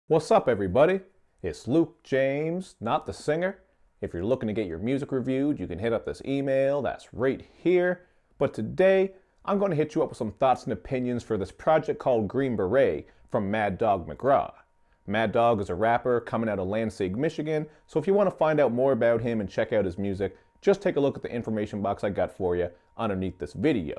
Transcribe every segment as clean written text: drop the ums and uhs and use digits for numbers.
What's up, everybody? It's Luke James, not the singer. If you're looking to get your music reviewed, you can hit up this email that's right here. But today, I'm going to hit you up with some thoughts and opinions for this project called Green Beret from Maddog McGraw. Maddog is a rapper coming out of Lansing, Michigan, so if you want to find out more about him and check out his music, just take a look at the information box I got for you underneath this video.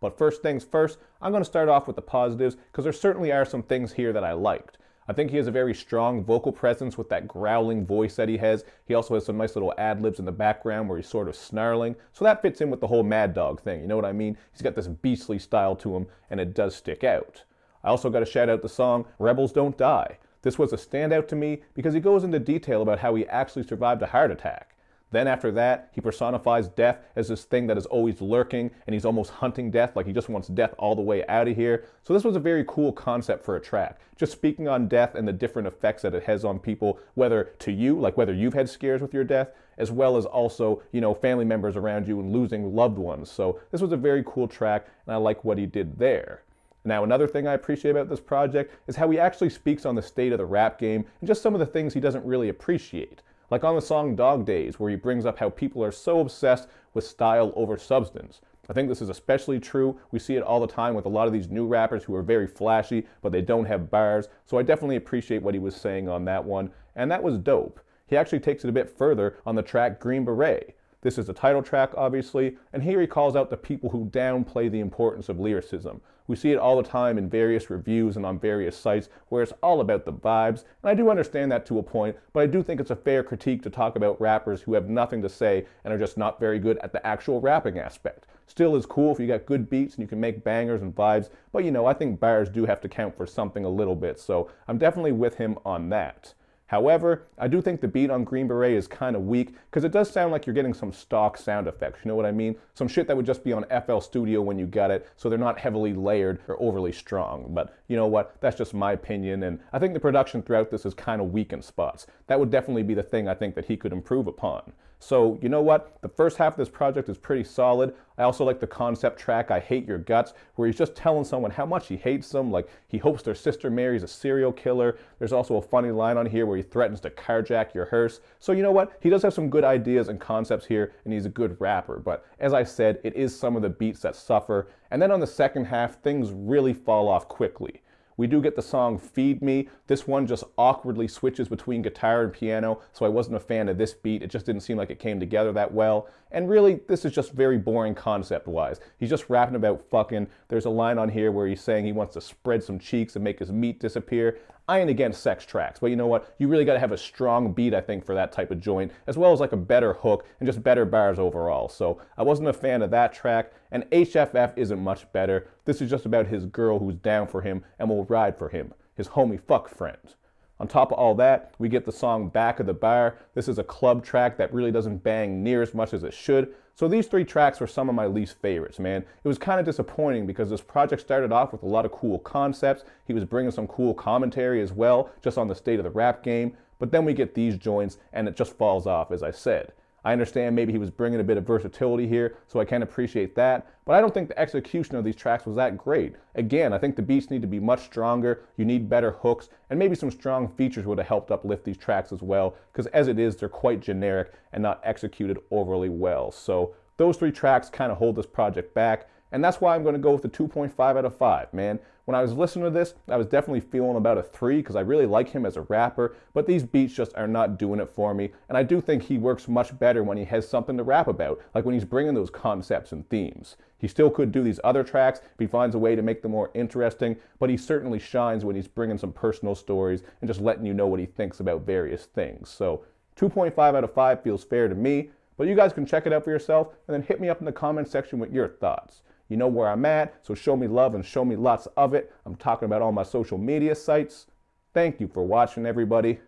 But first things first, I'm going to start off with the positives because there certainly are some things here that I liked. I think he has a very strong vocal presence with that growling voice that he has. He also has some nice little ad-libs in the background where he's sort of snarling. So that fits in with the whole Maddog thing, you know what I mean? He's got this beastly style to him, and it does stick out. I also got to shout out the song, Rebels Don't Die. This was a standout to me because he goes into detail about how he actually survived a heart attack. Then after that, he personifies death as this thing that is always lurking, and he's almost hunting death, like he just wants death all the way out of here. So this was a very cool concept for a track. Just speaking on death and the different effects that it has on people, whether to you, like whether you've had scares with your death, as well as also, family members around you and losing loved ones. So this was a very cool track, and I like what he did there. Now, another thing I appreciate about this project is how he actually speaks on the state of the rap game and just some of the things he doesn't really appreciate. Like on the song Dog Days, where he brings up how people are so obsessed with style over substance. I think this is especially true. We see it all the time with a lot of these new rappers who are very flashy, but they don't have bars. So I definitely appreciate what he was saying on that one, and that was dope. He actually takes it a bit further on the track Green Beret. This is the title track, obviously, and here he calls out the people who downplay the importance of lyricism. We see it all the time in various reviews and on various sites where it's all about the vibes, and I do understand that to a point, but I do think it's a fair critique to talk about rappers who have nothing to say and are just not very good at the actual rapping aspect. Still is cool if you got good beats and you can make bangers and vibes, but I think bars do have to count for something a little bit, so I'm definitely with him on that. However, I do think the beat on Green Beret is kind of weak because it does sound like you're getting some stock sound effects, you know what I mean? Some shit that would just be on FL Studio when you got it, so they're not heavily layered or overly strong. But you know what? That's just my opinion, and I think the production throughout this is kind of weak in spots. That would definitely be the thing I think that he could improve upon. So, you know what? The first half of this project is pretty solid. I also like the concept track, I Hate Your Guts, where he's just telling someone how much he hates them, like he hopes their sister marries a serial killer. There's also a funny line on here where he threatens to carjack your hearse. So you know what? He does have some good ideas and concepts here, and he's a good rapper. But as I said, it is some of the beats that suffer. And then on the second half, things really fall off quickly. We do get the song Feed Me. This one just awkwardly switches between guitar and piano, so I wasn't a fan of this beat. It just didn't seem like it came together that well. And really, this is just very boring concept-wise. He's just rapping about fucking. There's a line on here where he's saying he wants to spread some cheeks and make his meat disappear. I ain't against sex tracks, but you know what? You really got to have a strong beat, I think, for that type of joint, as well as like a better hook and just better bars overall. So I wasn't a fan of that track, and HFF isn't much better. This is just about his girl who's down for him and will ride for him, his homie fuck friend. On top of all that, we get the song Back of the Bar. This is a club track that really doesn't bang near as much as it should. So these three tracks were some of my least favorites, man. It was kind of disappointing because this project started off with a lot of cool concepts. He was bringing some cool commentary as well, just on the state of the rap game. But then we get these joints and it just falls off, as I said. I understand maybe he was bringing a bit of versatility here, so I can appreciate that, but I don't think the execution of these tracks was that great. Again, I think the beats need to be much stronger, you need better hooks, and maybe some strong features would have helped uplift these tracks as well, because as it is, they're quite generic and not executed overly well. So those three tracks kind of hold this project back, and that's why I'm going to go with the 2.5 out of 5, man. When I was listening to this, I was definitely feeling about a 3 because I really like him as a rapper, but these beats just are not doing it for me, and I do think he works much better when he has something to rap about, like when he's bringing those concepts and themes. He still could do these other tracks if he finds a way to make them more interesting, but he certainly shines when he's bringing some personal stories and just letting you know what he thinks about various things. So 2.5 out of 5 feels fair to me, but you guys can check it out for yourself and then hit me up in the comment section with your thoughts. You know where I'm at, so show me love and show me lots of it. I'm talking about all my social media sites. Thank you for watching, everybody.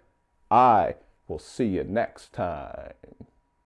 I will see you next time.